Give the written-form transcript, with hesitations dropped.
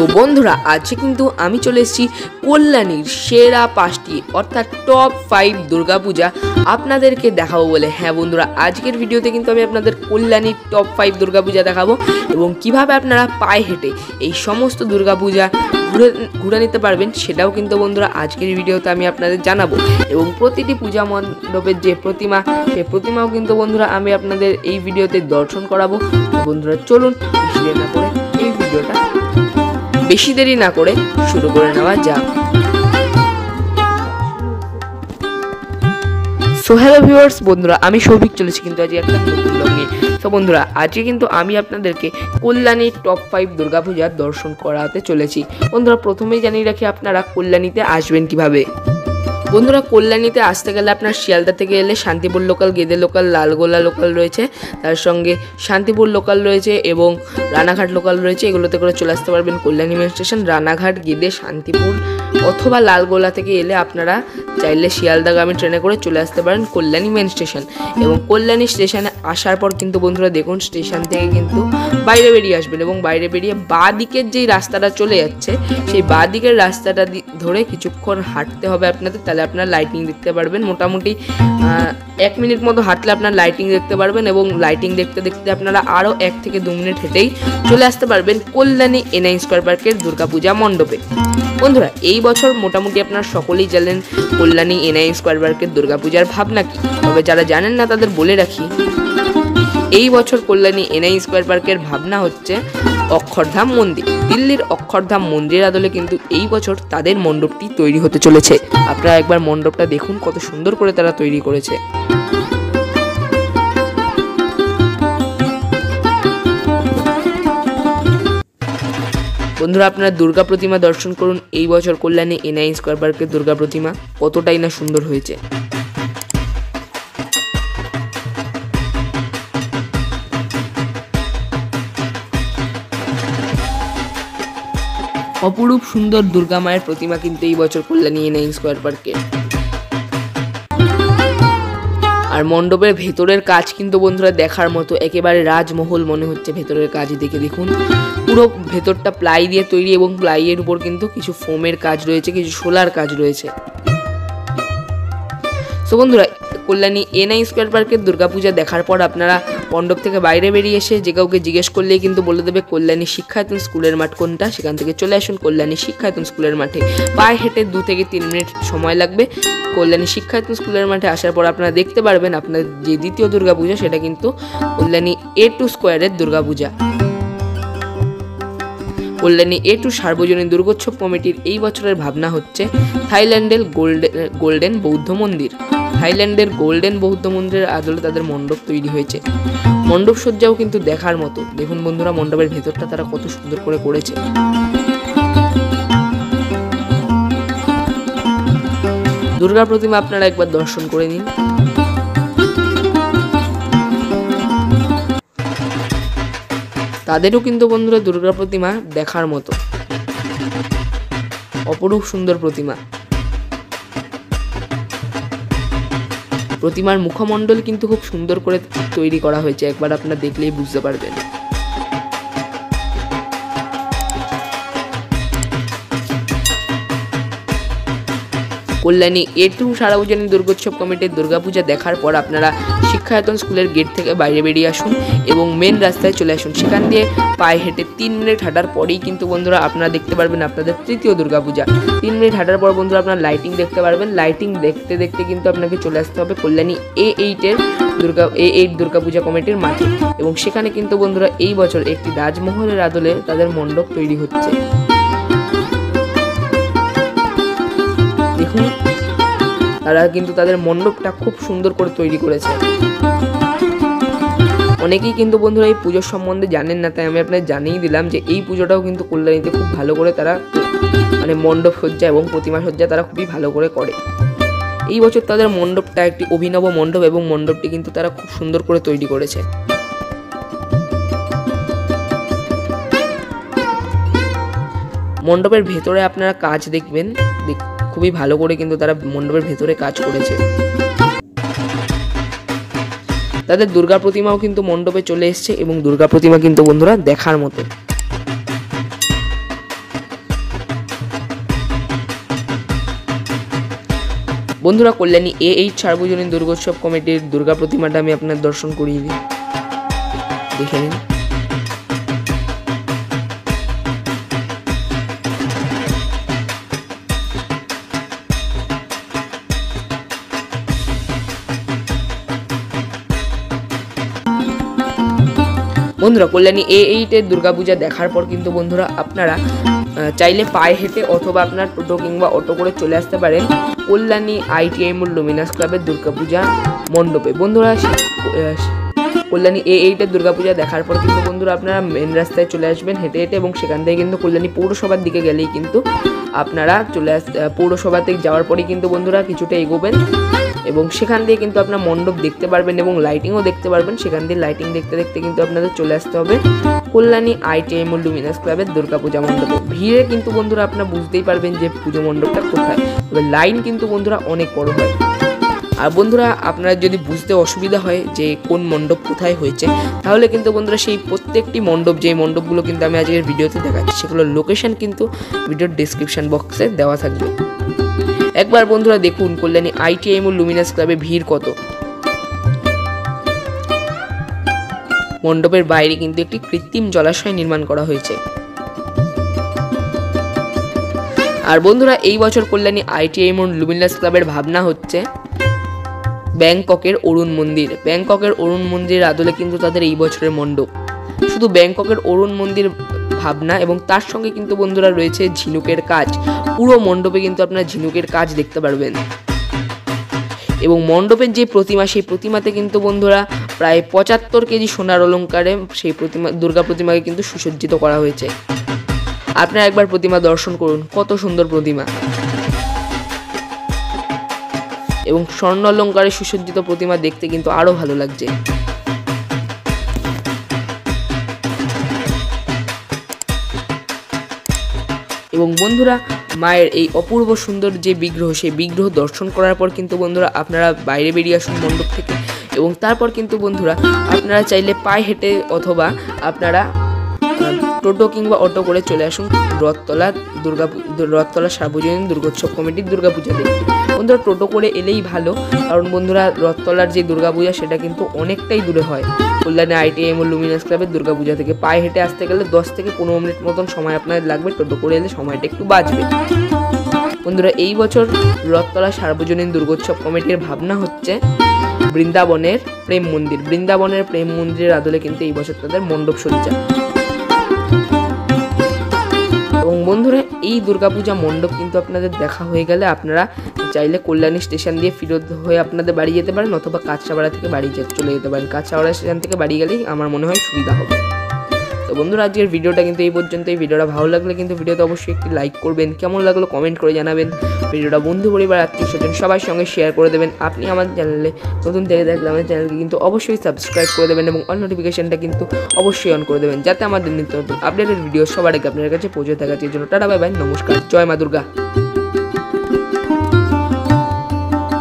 তো বন্ধুরা আজকে কিন্তু আমি চলে এসেছি কল্যাণীর সেরা 5টি অর্থাৎ টপ 5 দুর্গাপূজা আপনাদেরকে দেখাবো বলে। হ্যাঁ বন্ধুরা, আজকের ভিডিওতে কিন্তু আমি আপনাদের কল্যাণীর টপ 5 দুর্গাপূজা দেখাবো এবং কিভাবে আপনারা পায়ে হেঁটে এই সমস্ত দুর্গাপূজা ঘুরে নিতে পারবেন সেটাও কিন্তু বন্ধুরা আজকের ভিডিওতে আমি আপনাদের জানাবো। এবং প্রতিটি পূজা মণ্ডপের যে প্রতিমা, সেই প্রতিমাও কিন্তু বন্ধুরা আমি আপনাদের এই ভিডিওতে দর্শন করাবো। বন্ধুরা চলুন বেশি দেরি না করে শুরু করে নেওয়া যাক। সো হ্যালো ভিউয়ার্স, বন্ধুরা আমি সৌভিক চলেছি কিন্তু আজকে একটা নতুন ব্লগ নিয়ে। তো বন্ধুরা আজকে কিন্তু আমি আপনাদেরকে কল্যাণীর টপ 5 দুর্গাপূজার দর্শন করাতে চলেছি। বন্ধুরা প্রথমেই জানিয়ে রাখি আপনারা কল্যাণীতে আসবেন কিভাবে। বন্ধুরা কল্যাণীতে আসতে গেলে আপনার শিয়ালদা থেকে এলে Shantipur local, Gede local, Lalgola local রয়েছে, তার সঙ্গে শান্তিপুর লোকাল রয়েছে এবং রানাঘাট লোকাল রয়েছে। এগুলোতে করে চলে আসতে পারবেন কল্যাণী মেন স্টেশন। রানাঘাট, গেদে, শান্তিপুর অথবা লালগোলা থেকে এলে আপনারা চাইলে শিয়ালদাগামী ট্রেনে করে চলে আসতে পারেন কল্যাণী মেন স্টেশন। এবং কল্যাণী স্টেশনে আসার পর কিন্তু বন্ধুরা দেখুন স্টেশন থেকে কিন্তু বাইরে বেরিয়ে আসবেন এবং বাইরে বেরিয়ে বাঁ দিকের যেই রাস্তাটা চলে যাচ্ছে সেই বাঁ দিকের রাস্তাটা ধরে কিছুক্ষণ হাঁটতে হবে আপনাদের, তাহলে আপনার লাইটিং দেখতে পারবেন। মোটামুটি 1 মিনিট মতো হাঁটলে আপনার লাইটিং দেখতে পারবেন এবং লাইটিং দেখতে দেখতে আপনারা আরও 1 থেকে 2 মিনিট হেঁটেই চলে আসতে পারবেন কল্যাণী এনআই স্কয়ার পার্কের দুর্গাপূজা মণ্ডপে। বন্ধুরা এই বছর মোটামুটি আপনারা সকলেই জানেন কল্যাণী এনআই স্কয়ার পার্কের দুর্গাপূজার ভাবনা কি, তবে যারা জানেন না তাদের বলে রাখি, এই বছর কল্যাণী এনআই স্কয়ার পার্কের ভাবনা হচ্ছে অক্ষরধাম মন্দির। দিল্লির অক্ষরধাম মন্দিরের আদলে কিন্তু এই বছর তাদের মণ্ডপটি তৈরি হতে চলেছে। আপনারা একবার মণ্ডপটা দেখুন কত সুন্দর করে তারা তৈরি করেছে। বন্ধুরা আপনারা দুর্গা প্রতিমা দর্শন করুন। এই বছর কল্যাণী এনআই স্কয়ার পার্কের দুর্গা প্রতিমা কতটাই না সুন্দর হয়েছে। অপরূপ সুন্দর দুর্গা মায়ের প্রতিমা কিন্তু এই বছর কল্যাণী এনআই স্কয়ার পার্কে। আর মণ্ডপের ভেতরের কাজ কিন্তু বন্ধুরা দেখার মতো, একেবারে রাজমহল মনে হচ্ছে ভেতরের কাজ দেখে। দেখুন পুরো ভেতরটা প্লাই দিয়ে তৈরি এবং প্লাইয়ের উপর কিন্তু কিছু ফোমের কাজ রয়েছে, কিছু সোলার কাজ রয়েছে। তো বন্ধুরা কল্যাণী এনআই স্কয়ার পার্কের দুর্গাপূজা দেখার পর আপনারা মণ্ডপ থেকে বাইরে বেরিয়ে এসে যে কাউকে জিজ্ঞেস করলেই কিন্তু বলে দেবে কল্যাণী শিক্ষায়তন স্কুলের মাঠ কোনটা, সেখান থেকে চলে আসুন কল্যাণী শিক্ষায়তন স্কুলের মাঠে। পায়ে হেঁটে 2 থেকে 3 মিনিট সময় লাগবে। কল্যাণী শিক্ষায়তন স্কুলের মাঠে আসার পর আপনারা দেখতে পারবেন আপনার যে দ্বিতীয় দুর্গাপূজা সেটা কিন্তু কল্যাণী A2 স্কয়ারের দুর্গাপূজা। কল্যাণী A2 সার্বজনীন দুর্গোৎসব কমিটির এই বছরের ভাবনা হচ্ছে থাইল্যান্ডের গোল্ডেন বৌদ্ধ মন্দির। থাইল্যান্ডের গোল্ডেন বৌদ্ধ মন্দিরের আদলে তাদের মণ্ডপ তৈরি হয়েছে। মণ্ডপ সজ্জাও কিন্তু দেখার মতো। দেখুন বন্ধুরা মণ্ডপের ভেতরটা তারা কত সুন্দর করে করেছে। দুর্গা প্রতিমা আপনারা একবার দর্শন করে নিন। তাদেরও কিন্তু বন্ধুরা দুর্গা প্রতিমা দেখার মতো, অপরূপ সুন্দর প্রতিমা। প্রতিমার মুখমণ্ডল কিন্তু খুব সুন্দর করে তৈরি করা হয়েছে, একবার আপনারা দেখলেই বুঝতে পারবেন। কল্যাণী A2 সার্বজনীন দুর্গোৎসব কমিটির দুর্গাপূজা দেখার পর আপনারা শিক্ষায়তন স্কুলের গেট থেকে বাইরে বেরিয়ে আসুন এবং মেন রাস্তায় চলে আসুন। সেখান দিয়ে পায়ে হেঁটে 3 মিনিট হাঁটার পরেই কিন্তু বন্ধুরা আপনারা দেখতে পারবেন আপনাদের তৃতীয় দুর্গাপূজা। 3 মিনিট হাঁটার পর বন্ধুরা আপনারা লাইটিং দেখতে পারবেন। লাইটিং দেখতে দেখতে কিন্তু আপনাকে চলে আসতে হবে কল্যাণী A8 দুর্গাপূজা কমিটির মাঠে এবং সেখানে কিন্তু বন্ধুরা এই বছর একটি রাজমহলের আদলে তাদের মণ্ডপ তৈরি হচ্ছে। দেখুন তারা কিন্তু তাদের মণ্ডপটা খুব সুন্দর করে তৈরি করেছে। অনেকেই কিন্তু বন্ধুরা এই পুজোর সম্বন্ধে জানেন না, তাই আমি আপনাদের জানিয়ে দিলাম যে এই পুজোটাও কিন্তু কল্যাণীতে খুব ভালো করে তারা মণ্ডপ সজ্জা এবং প্রতিমা সজ্জা তারা খুবই ভালো করে করে। এই বছর তাদের মণ্ডপটা একটি অভিনব মণ্ডপ এবং মণ্ডপটি কিন্তু তারা খুব সুন্দর করে তৈরি করেছে। মণ্ডপের ভেতরে আপনারা কাজ দেখবেন, খুবই ভালো করে কিন্তু তারা মণ্ডপের ভেতরে কাজ করেছে। তাদের দুর্গা প্রতিমাও কিন্তু মণ্ডপে চলে এসেছে এবং দুর্গা প্রতিমা কিন্তু বন্ধুরা দেখার মতো। বন্ধুরা কল্যাণী A8 সার্বজনীন দুর্গোৎসব কমিটির দুর্গা প্রতিমাটা আমি আপনার দর্শন করিয়ে দিই, দেখে নিন। বন্ধুরা কল্যাণী A8 এর দুর্গাপূজা দেখার পর কিন্তু বন্ধুরা আপনারা চাইলে পায়ে হেঁটে অথবা আপনার টোটো কিংবা অটো করে চলে আসতে পারেন কল্যাণী ITI মোড় লুমিনাস ক্লাবের দুর্গাপূজা মণ্ডপে। বন্ধুরা কল্যাণী A8 এর দুর্গাপূজা দেখার পর কিন্তু বন্ধুরা আপনারা মেন রাস্তায় চলে আসবেন হেঁটে হেঁটে, এবং সেখান থেকে কিন্তু কল্যাণী পৌরসভার দিকে গেলেই কিন্তু আপনারা পৌরসভাতে যাওয়ার পরেই কিন্তু বন্ধুরা কিছুটা এগোবেন এবং সেখান দিয়ে কিন্তু আপনার মণ্ডপ দেখতে পারবেন এবং লাইটিংও দেখতে পারবেন। সেখান দিয়ে লাইটিং দেখতে দেখতে কিন্তু আপনাদের চলে আসতে হবে কল্যাণী ITI মোড় লুমিনাস ক্লাবের দুর্গাপূজা মণ্ডপে। ভিড়ে কিন্তু বন্ধুরা আপনারা বুঝতেই পারবেন যে পুজো মণ্ডপটা কোথায়, তবে লাইন কিন্তু বন্ধুরা অনেক বড় হয়। আর বন্ধুরা আপনারা যদি বুঝতে অসুবিধা হয় যে কোন মণ্ডপ কোথায় হয়েছে, তাহলে কিন্তু বন্ধুরা সেই প্রত্যেকটি মণ্ডপ, যে মণ্ডপগুলো কিন্তু আমি আজকের ভিডিওতে দেখাচ্ছি, সেগুলোর লোকেশন কিন্তু ভিডিওর ডেসক্রিপশন বক্সে দেওয়া থাকবে। একবার বন্ধুরা দেখুন কল্যাণী ITI মোড় লুমিনাস ক্লাবে ভিড় কত। মণ্ডপের বাইরে কিন্তু একটি কৃত্রিম জলাশয় নির্মাণ করা হয়েছে। আর বন্ধুরা এই বছর কল্যাণী ITI মোড় লুমিনাস ক্লাবের ভাবনা হচ্ছে ব্যাংককের অরুণ মন্দির। ব্যাংককের অরুণ মন্দিরের আদলে কিন্তু তাদের এই বছরের মণ্ডপ। শুধু ব্যাংককের অরুণ মন্দির ভাবনা এবং তার সঙ্গে কিন্তু বন্ধুরা রয়েছে ঝিনুকের কাজ। পুরো মণ্ডপে কিন্তু আপনারা ঝিনুকের কাজ দেখতে পারবেন এবং মণ্ডপের যে প্রতিমা, সেই প্রতিমাতে কিন্তু বন্ধুরা প্রায় 75 কেজি সোনার অলংকারে সেই দুর্গা প্রতিমাকে কিন্তু সুসজ্জিত করা হয়েছে। আপনারা একবার প্রতিমা দর্শন করুন, কত সুন্দর প্রতিমা এবং স্বর্ণ অলংকারে সুসজ্জিত প্রতিমা দেখতে কিন্তু আরো ভালো লাগছে। এবং বন্ধুরা মায়ের এই অপূর্ব সুন্দর যে বিগ্রহ, সেই বিগ্রহ দর্শন করার পর কিন্তু বন্ধুরা আপনারা বাইরে বেরিয়ে আসুন মণ্ডপ থেকে, এবং তারপর কিন্তু বন্ধুরা আপনারা চাইলে পায়ে হেঁটে অথবা আপনারা টোটো কিংবা অটো করে চলে আসুন রথতলা সার্বজনীন দুর্গোৎসব কমিটির দুর্গাপূজা দেখতে। বন্ধুরা টোটো করে এলেই ভালো, কারণ বন্ধুরা রথতলার যে দুর্গাপূজা সেটা কিন্তু অনেকটাই দূরে হয় কল্যাণী ITI মোড় লুমিনাস ক্লাবের দুর্গাপূজা থেকে। পায়ে হেঁটে আসতে গেলে 10 থেকে 15 মিনিট মতন সময় আপনাদের লাগবে, টোটো করে এলে সময়টা একটু বাঁচবে। বন্ধুরা এই বছর রথতলা সার্বজনীন দুর্গোৎসব কমিটির ভাবনা হচ্ছে বৃন্দাবনের প্রেম মন্দির। বৃন্দাবনের প্রেম মন্দিরের আদলে কিন্তু এই বছর তাদের মণ্ডপ সজ্জা। এবং বন্ধুরা এই দুর্গাপূজা মণ্ডপ কিন্তু আপনাদের দেখা হয়ে গেলে আপনারা চাইলে কল্যাণী স্টেশন দিয়ে ফিরত হয়ে আপনাদের বাড়ি যেতে পারেন, অথবা কাঁচরাপাড়া থেকে বাড়ি চলে যেতে পারেন। কাঁচরাপাড়া স্টেশন থেকে বাড়ি গেলেই আমার মনে হয় সুবিধা হবে। তো বন্ধুরা আজকের ভিডিওটা কিন্তু এই পর্যন্ত। এই ভিডিওটা ভালো লাগলে কিন্তু ভিডিওতে অবশ্যই একটি লাইক করবেন, কেমন লাগলো কমেন্ট করে জানাবেন। ভিডিওটা বন্ধু পরিবার আত্মীয় স্বজন সবার সঙ্গে শেয়ার করে দেবেন। আপনি আমার চ্যানেলে নতুন থেকে দেখলে আমার চ্যানেলকে কিন্তু অবশ্যই সাবস্ক্রাইব করে দেবেন এবং অল নোটিফিকেশনটা কিন্তু অবশ্যই অন করে দেবেন, যাতে আমাদের নিত্য নতুন আপডেটেড ভিডিও সবার আগে আপনার কাছে পৌঁছে থাকে। এর জন্য টাটা, বাই বাই, নমস্কার, জয় মা দুর্গা।